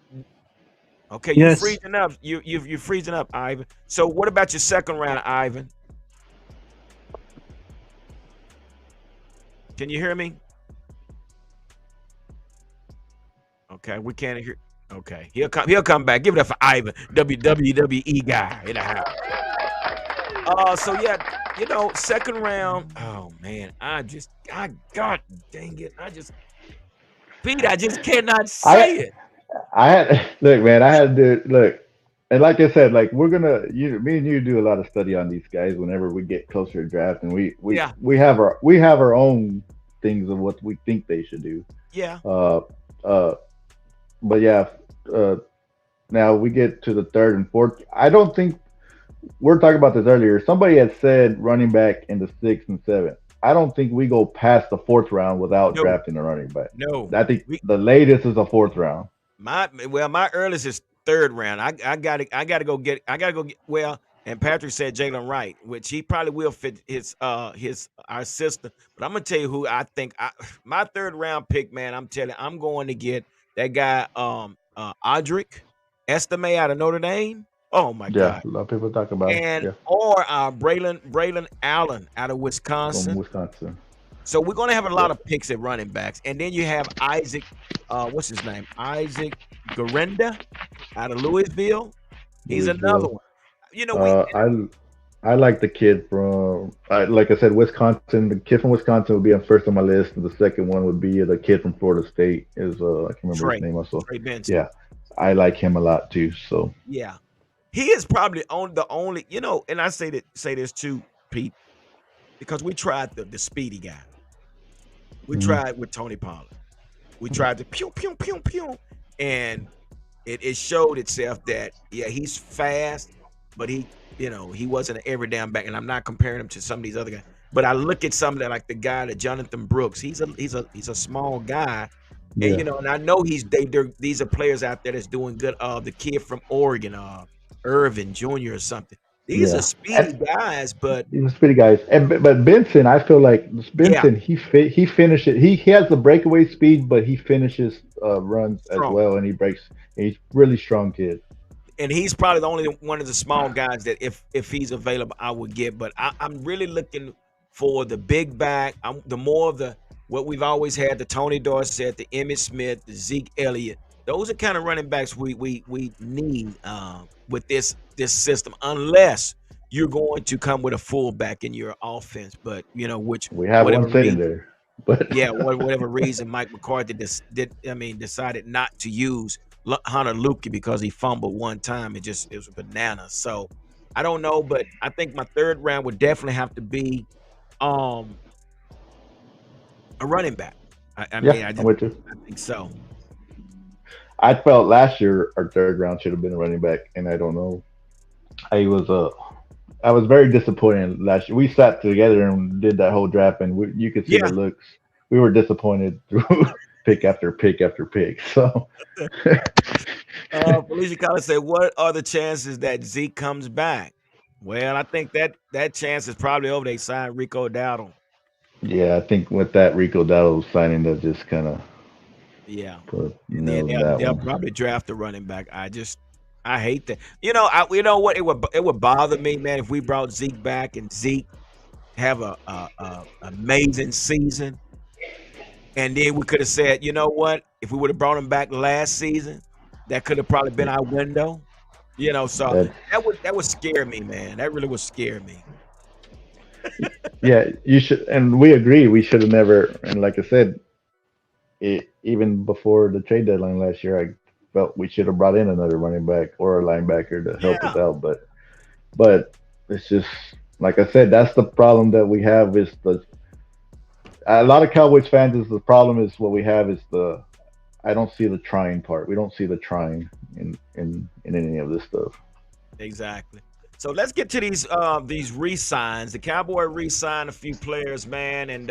okay, you Yes. freezing up. You freezing up, Ivan. So what about your second round, Ivan? Can you hear me? Okay, we can't hear. Okay, he'll come back. Give it up for Ivan, WWE guy in the house. So yeah, second round. Oh man, I God dang it. Pete, I just cannot say I it. I had look, man. I had to look, and like I said, like we're gonna me and you do a lot of study on these guys whenever we get closer to draft, and Yeah, we have our own things of what we think they should do. yeah. Uh, uh, but yeah, uh, now we get to the third and fourth. I don't think we're talking about this earlier. Somebody had said running back in the sixth and seventh. I don't think we go past the fourth round without No, drafting a running back. no. I think We the latest is the fourth round. my earliest is third round. I gotta go get and Patrick said Jalen Wright, which he probably will fit his our system. But I'm gonna tell you who I think my third round pick, man. I'm telling you, I'm going to get that guy Audric Estime out of Notre Dame. Oh my Yeah, God. a lot of people talk about him. And Yeah, or Braylon Allen out of from Wisconsin. Wisconsin. So we're going to have a Yeah, lot of picks at running backs, and then you have Isaac, what's his name? Isaac Garenda out of Louisville. He's another Louisville. one. You know, we Uh, I like the kid from like I said, Wisconsin. The kid from Wisconsin would be on first on my list, and the second one would be the kid from Florida State. Is I can't remember his Trey name also. Trey Benson. Yeah, I like him a lot too. So Yeah, he is probably on the only. And I say this too, Pete, because we tried the speedy guy. We mhm. tried with Tony Pollard. We tried to pew pew pew pew, and it showed itself that yeah, he's fast, but he wasn't an every down back. And I'm not comparing him to some of these other guys. But I look at some of that, like the guy that Jonathan Brooks. He's a small guy, and Yeah, and I know these are players out there that's doing good. The kid from Oregon, Irvin Jr. or something. These are yeah. speedy guys, but He's a speedy guy. But Benson, I feel like yeah, Benson, he finishes. He has the breakaway speed, but he finishes runs as strong. well, and he breaks. And he's really strong kid. And he's probably the only one of the small guys that if he's available, I would get. But I'm really looking for the big back. The more of the what we've always had, the Tony Dorsett, the Emmitt Smith, the Zeke Elliott. Those are kind of running backs we need with this system, unless you're going to come with a fullback in your offense. But which We have whatever one sitting reason, there, but yeah, whatever reason Mike McCarthy decided not to use Hunter Luke because he fumbled one time. It was bananas. So I don't know, but I think my third round would definitely have to be um a running back. I yeah, mean, I'm with you. I think so. I felt last year our third round should have been a running back, and I don't know. I was I was very disappointed last year. We sat together and did that whole draft, and you could see the Yeah. looks. We were disappointed through pick after pick after pick. So Felicia Collins said, "What are the chances that Zeke comes back?" Well, I think that chance is probably over. They signed Rico Dowdle. yeah, I think with that Rico Dowdle signing, that just kind of Yeah. put And then nails in they'll that they'll one. probably draft a running back. I hate that. You know what? It would bother me, man, if we brought Zeke back and Zeke have a amazing season, and then we could have said, you know what? If we would have brought him back last season, that could have probably been our window. So That's that would scare me, man. That really would scare me. yeah. You should, and we agree. We should have never. And like I said, even before the trade deadline last year, I felt we should have brought in another running back or a linebacker to help us Yeah, out. But it's just like I said, that's the problem that we have. Is the a lot of Cowboys fans is the problem is what we have is the I don't see the trying part. We don't see the trying in any of this stuff. exactly. So let's get to these re-signs. The Cowboy re-signed a few players, man, and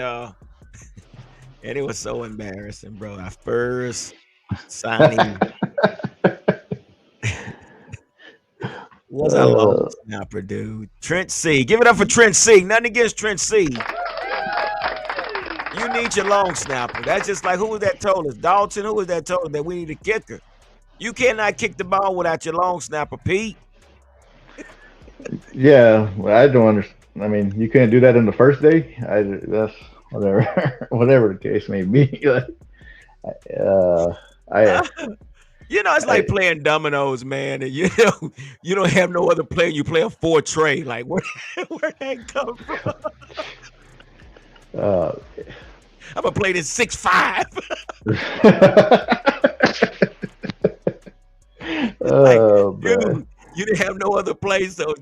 it was so embarrassing, bro. Our first signing was our long uh, snapper, dude. Trent C. Give it up for Trent C. Nothing against Trent C. You need your long snapper. That's just like who was that told us? Dalton, who was that told us that we need a kicker? You cannot kick the ball without your long snapper, Pete. yeah, well, I don't understand. I mean, you can't do that in the first day. That's whatever, whatever the case may be. Uh, I It's like Hey, playing dominoes, man. And you don't have no other player. You play a four tray. Like where that come from? uh, I'm gonna play this 6-5. It's like, oh man. dude, you didn't have no other play, so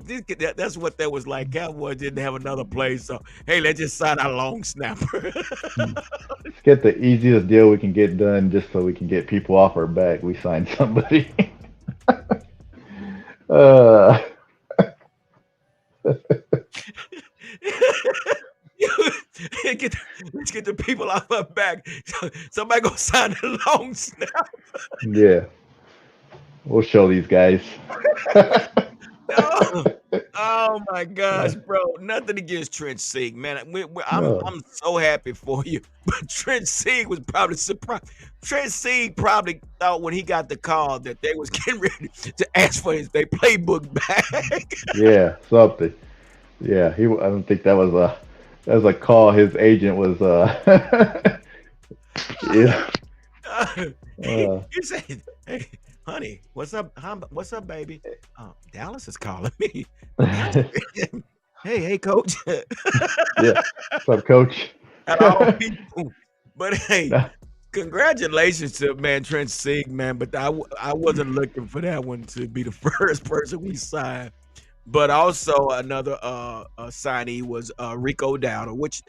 that's what that was like. Cowboys didn't have another play, so hey, let's just sign our long snapper. Let's get the easiest deal we can get done just so we can get people off our back. We signed somebody. uh, Get, let's get the people off our back. Somebody gonna sign a long snap. yeah, we'll show these guys. Oh, oh my gosh, bro! Nothing against Trent Sieg, man. No. I'm so happy for you, but Trent Sieg was probably surprised. Trent Sieg probably thought when he got the call that they was getting ready to ask for their playbook back. Yeah, something. Yeah, he. I don't think that was a call. His agent was. Yeah. He said, "Hey, honey, what's up? What's up, baby? Dallas is calling me. Hey, coach." Yeah. What's up, coach? At all people. But hey, No. congratulations to man Trent Sieg, man. But I wasn't looking for that one to be the first person we signed. But also another signee was Rico Dowdle, which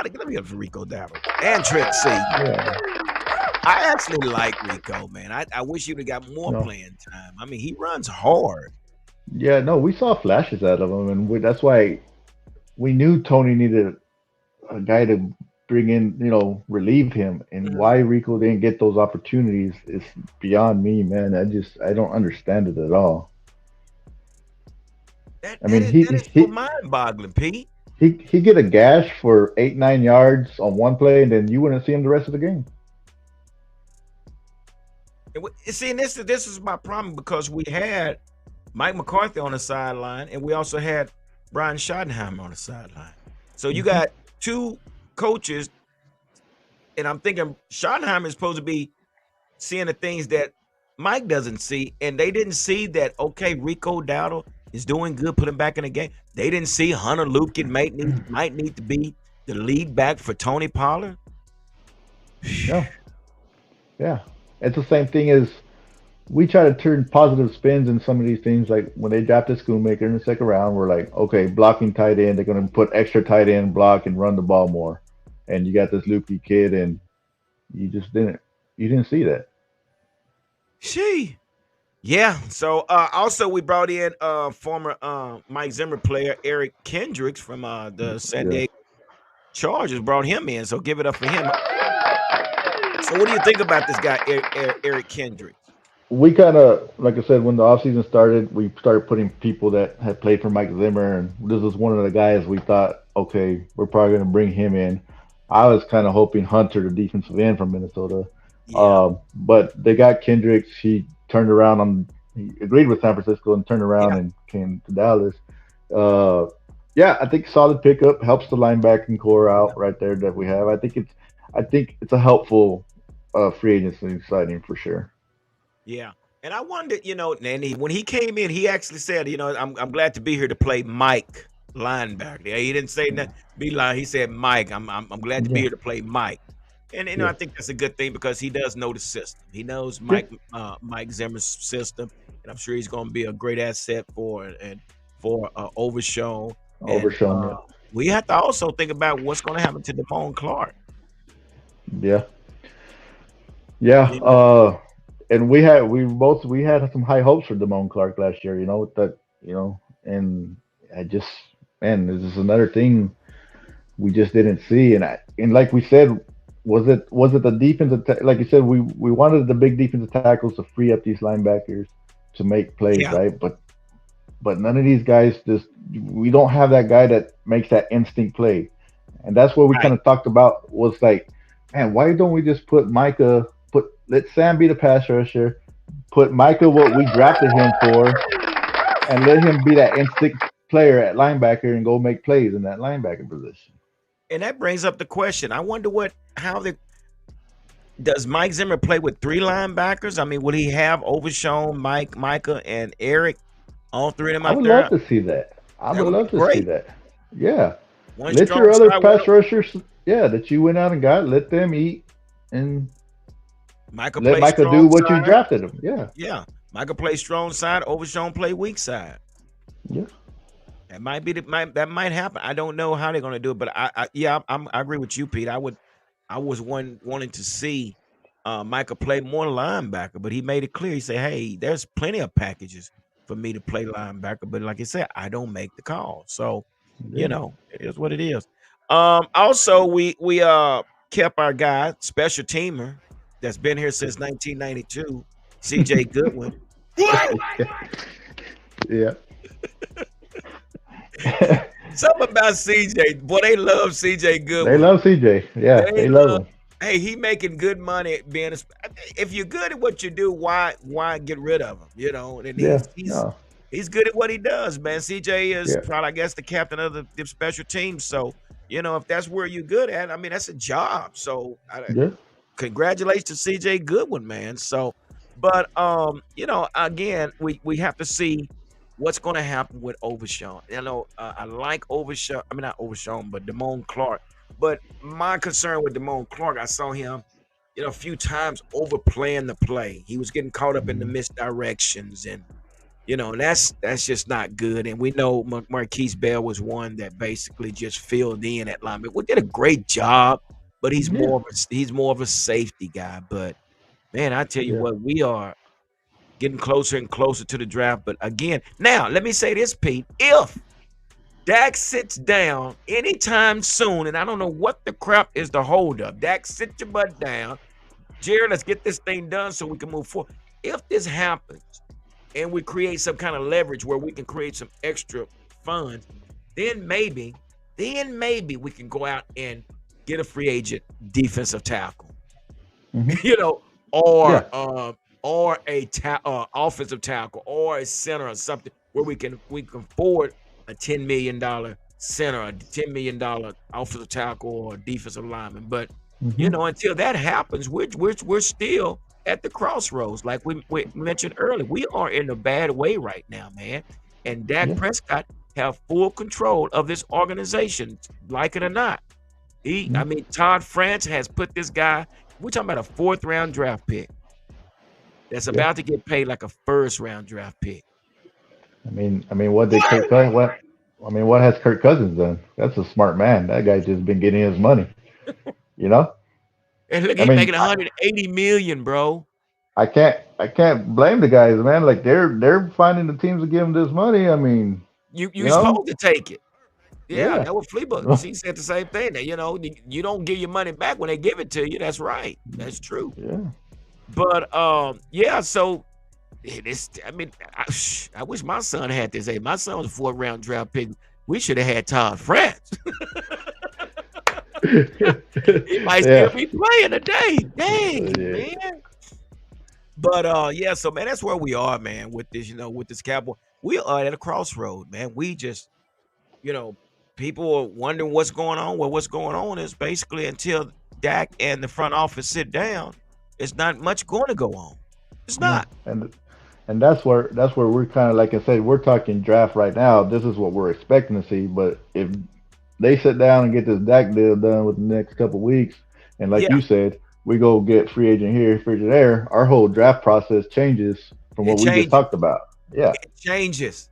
let me get for Rico Dowdle and Trent Sieg. Yeah. I actually like Rico, man. I wish you'd have got more No. playing time. I mean, he runs hard. Yeah. No, we saw flashes out of him, and that's why we knew Tony needed a guy to bring in, relieve him. And Mhm. why Rico didn't get those opportunities is beyond me, man. I don't understand it at all. That I that mean, is he that is so he mind-boggling, Pete. he get a gash for 8 9 yards on one play, and then you wouldn't see him the rest of the game. See, and this is my problem because we had Mike McCarthy on the sideline, and we also had Brian Schottenheimer on the sideline. So you Hmm. got two coaches, and I'm thinking Schottenheimer is supposed to be seeing the things that Mike doesn't see, and they didn't see that. Okay, Rico Dowdle is doing good, put him back in the game. They didn't see Hunter Lukin might need to be the lead back for Tony Pollard. Yeah, yeah. It's the same thing as we try to turn positive spins in some of these things. Like when they drafted Schoonmaker in the second round, we're like, okay, blocking tight end. They're going to put extra tight end block and run the ball more. And you got this Lukey kid, and you just didn't see that. She. Yeah. So also we brought in former Mike Zimmer player Eric Kendricks from the San Yeah. Diego Chargers. Brought him in. So give it up for him. So what do you think about this guy Eric Kendricks? We kind of, like I said, when the offseason started, we started putting people that had played for Mike Zimmer, and this was one of the guys we thought, okay, we're probably going to bring him in. I was kind of hoping Hunter, the defensive end from Minnesota, Yeah. but they got Kendricks. He turned around he agreed with San Francisco and turned around Yeah. and came to Dallas. Uh, yeah, I think solid pickup helps the linebacking core Yeah. out right there that we have. I think it's a helpful free agency signing for sure. Yeah. And I wondered, Nanny, when he came in, he actually said, I'm glad to be here to play Mike linebacker. Yeah, he didn't say that be line. He said Mike. I'm glad to be Yeah, here to play Mike. And I yeah, think that's a good thing because he does know the system. He knows yeah. Mike Zimmer's system, and I'm sure he's going to be a great asset for Overshown. And Overshown. Yeah, we have to also think about what's going to happen to Damone Clark. yeah, yeah. You know, And we had some high hopes for Damone Clark last year. With that, and I just, man, this is another thing we just didn't see. And like we said, was it the defensive like you said, we wanted the big defensive tackles to free up these linebackers to make plays, yeah, right? But none of these guys just we don't have that guy that makes that instinct play. And that's what we kind right. of talked about was like, man, why don't we just put Micah let Sam be the pass rusher, put Micah what we drafted him for, and let him be that instinct player at linebacker and go make plays in that linebacker position. And that brings up the question. I wonder Does Mike Zimmer play with three linebackers? I mean, will he have Overshown, Micah, and Eric, all three of them I out would there? love to see that. I That would would be love to see great. that. Yeah. One Let strong your other side, one pass rushers, yeah, that you went out and got, let them eat and Micah let plays Micah do strong what you side. drafted him. Yeah. Yeah, Micah plays strong side. Overshown play weak side. Yeah. That might be that might happen. I don't know how they're going to do it, but I agree with you, Pete. I was wanting to see Micah play more linebacker, but he made it clear. He said, "Hey, there's plenty of packages for me to play linebacker, but like I said, I don't make the call." So, Yeah. it is what it is. Also, we kept our guy, special teamer, that's been here since 1992, CJ Goodwin. Yeah. Something about CJ, boy, they love CJ They Goodwin. love CJ. Yeah, They they love love. him. Hey, he making good money being. If you're good at what you do, why get rid of him? And Yeah. he's No. he's good at what he does, man. CJ is Yeah. probably, I guess, the captain of the special teams. So if that's where you're good at, I mean, that's a job. So Yeah. congratulations to CJ Goodwin, man. So, but again, we have to see what's going to happen with Overshawn. I like Overshawn. I mean, not Overshawn, but Damone Clark. But my concern with Damone Clark, I saw him, a few times overplaying the play. He was getting caught up in the Mhm. misdirections, and that's just not good. And we know Marquise Bell was one that basically just filled in at linebacker. We did a great job, but he's Yeah. more of a safety guy. But man, I tell you Yeah. what, we are getting closer and closer to the draft. But again, now let me say this, Pete: if Dak sits down anytime soon, and I don't know what the crap is the holdup. Dak, sit your butt down. Jared, let's get this thing done so we can move forward. If this happens and we create some kind of leverage where we can create some extra funds, then maybe we can go out and get a free agent defensive tackle, Hmm. you know, or Yeah. a offensive tackle or a center or something where we can afford a $10 million center, a $10 million offensive tackle or defensive lineman. But Hmm. until that happens, we're still at the crossroads, like we mentioned earlier. We are in a bad way right now, man. And Dak Yeah. Prescott have full control of this organization, like it or not. I Mhm. mean, Todd France has put this guy. We're talking about a fourth round draft pick that's Yeah. about to get paid like a first round draft pick. What did Kirk Cousins? What? What has Kirk Cousins done? That's a smart man. That guy's just been getting his money. You know. And look, I he's mean, making 180 million, bro. I can't blame the guys, man. Like they're finding the teams to give them this money. You You know. supposed to take it. Yeah, Yeah. that was Fleabug. She said the same thing. That you don't give your money back when they give it to you. That's right. That's true. Yeah. But yeah. So this, I mean, I wish my son had this. Hey, my son was a fourth round draft pick. We should have had Todd France. He might still Yeah. be playing today. Dang, Yeah. man. But yeah, so man, that's where we are, man, with this, with this Cowboy. We are at a crossroad, man. We just, you know, people are wondering what's going on. Well, what's going on is basically until Dak and the front office sit down, it's not much going to go on. It's No. not. And that's where we're kind of, like I said, we're talking draft right now. This is what we're expecting to see. But if they sit down and get this Dak deal done with the next couple weeks, and like Yeah, you said, we go get free agent here, free agent there, our whole draft process changes from it what we just changes. talked about. Yeah. It changes.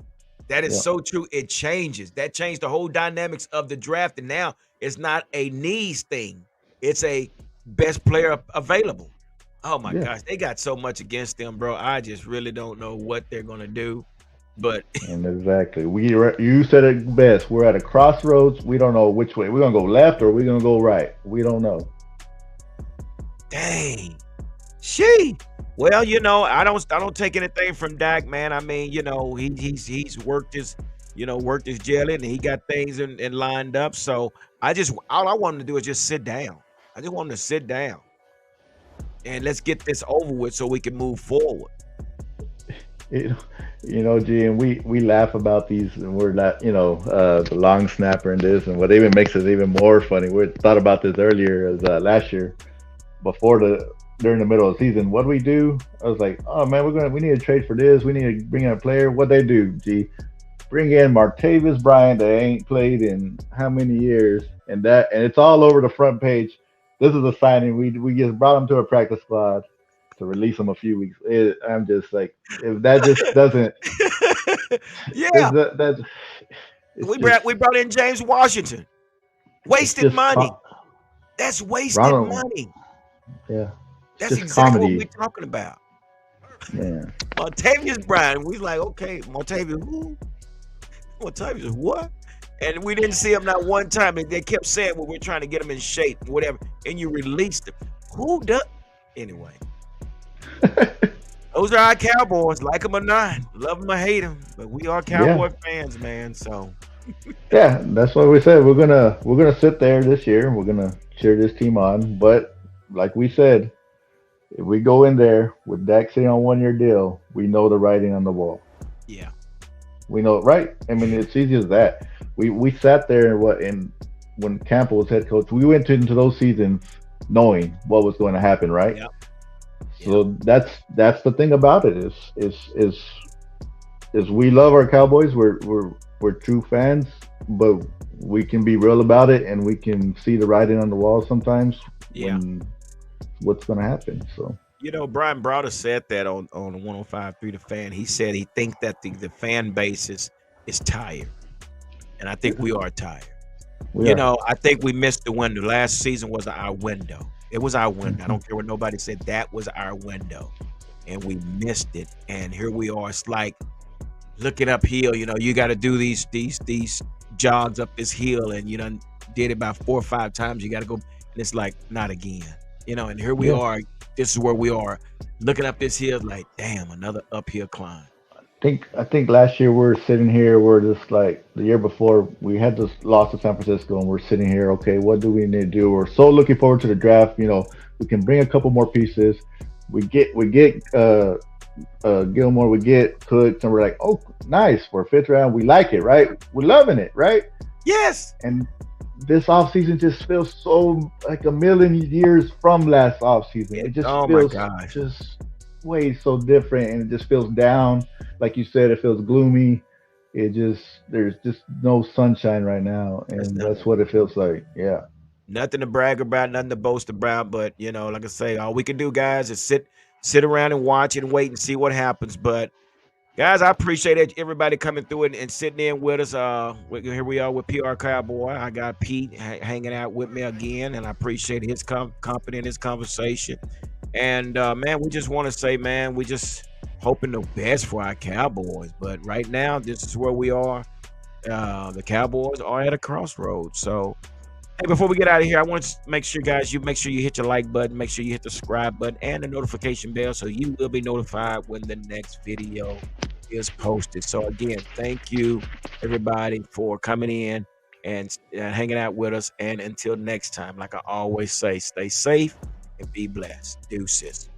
That is Yeah. so true. It changes. That changed the whole dynamics of the draft. And now it's not a needs thing. It's a best player available. Oh my Yeah. gosh. They got so much against them, bro. I just really don't know what they're gonna do. But And exactly. You said it best. We're at a crossroads. We don't know which way. We're gonna go left or we're gonna go right. We don't know. dang. She. Well, I don't take anything from Dak, man. I mean, he's worked his jelly and he got things in lined up. So all I want him to do is just sit down. I just want him to sit down and let's get this over with so we can move forward. You G, and we laugh about these, and we're not, the long snapper and this, and what even makes it even more funny. We thought about this earlier as last year, before during the middle of the season. What do we do? I was like, oh man, we need to trade for this. We need to bring in a player. What they do? Gee, bring in Martavis Bryant that ain't played in how many years, and it's all over the front page. This is a signing. We just brought him to a practice squad to release him a few weeks. I'm just like, if that just doesn't, Yeah, that it's we brought in James Washington. it's Wasted just money. That's wasted Ronald. money. Yeah, it's That's just exactly what comedy, we're talking about. man. Montavious Bryant. We like, okay, Montavious who? Montavious what? And we didn't see him not one time. And they kept saying, well, we're trying to get him in shape, whatever. And you released him. Who does? Anyway, those are our Cowboys. Like them or not, love them or hate them, but we are Yeah, Cowboy fans, man. So yeah. That's what we said. We're gonna sit there this year and we're gonna cheer this team on. But like we said, if we go in there with Dak sitting on 1 year deal, we know the writing on the wall. yeah, We know it, right? I mean, it's easy as that. We sat there and when Campbell was head coach, we went into those seasons knowing what was going to happen, right? yep, yep, So that's the thing about it is we love our Cowboys. We're true fans, but we can be real about it and we can see the writing on the wall sometimes yeah. when what's going to happen. So You know, Brian Browder said that on 105.3 The Fan. He said he thinks that the fan base is tired. And I think we are tired. we You are. know, I think we missed the window. Last season was our window. It was our window. I Mhm. don't care what nobody said. That was our window. And we missed it. And here we are. It's like looking uphill. You know, you got to do these jogs up this hill. And you done did it about 4 or 5 times. You got to go. And it's like, not again. You know, and here we Yeah. are. This is where we are. Looking up this hill, like, damn, another uphill climb. I think last year we're sitting here. We're just like the year before we had this loss to San Francisco, and we're sitting here. Okay, what do we need to do? We're so looking forward to the draft. We can bring a couple more pieces. We get Gilmore. We get Cooks, and we're like, oh, nice for a fifth round. We like it, right? We're loving it, right? Yes. And this offseason just feels so like a million years from last offseason. It just Oh my feels gosh. just way so different and it just feels down. Like you said, it feels gloomy. There's just no sunshine right now. That's And that's nothing. what it feels like. Yeah. Nothing to brag about, nothing to boast about. But you know, like I say, all we can do, guys, is sit around and watch and wait and see what happens. But guys, I appreciate everybody coming through and sitting in with us. Here we are with PR Cowboy. I got Pete hanging out with me again, and I appreciate his company and his conversation. And man, we just want to say, man, we just hoping the best for our Cowboys. But right now, this is where we are. The Cowboys are at a crossroads. So hey, before we get out of here, I want to make sure, guys, you make sure you hit your like button, make sure you hit the subscribe button and the notification bell so you will be notified when the next video is posted. So again, thank you everybody for coming in and hanging out with us. And until next time, like I always say, stay safe and be blessed. Deuces.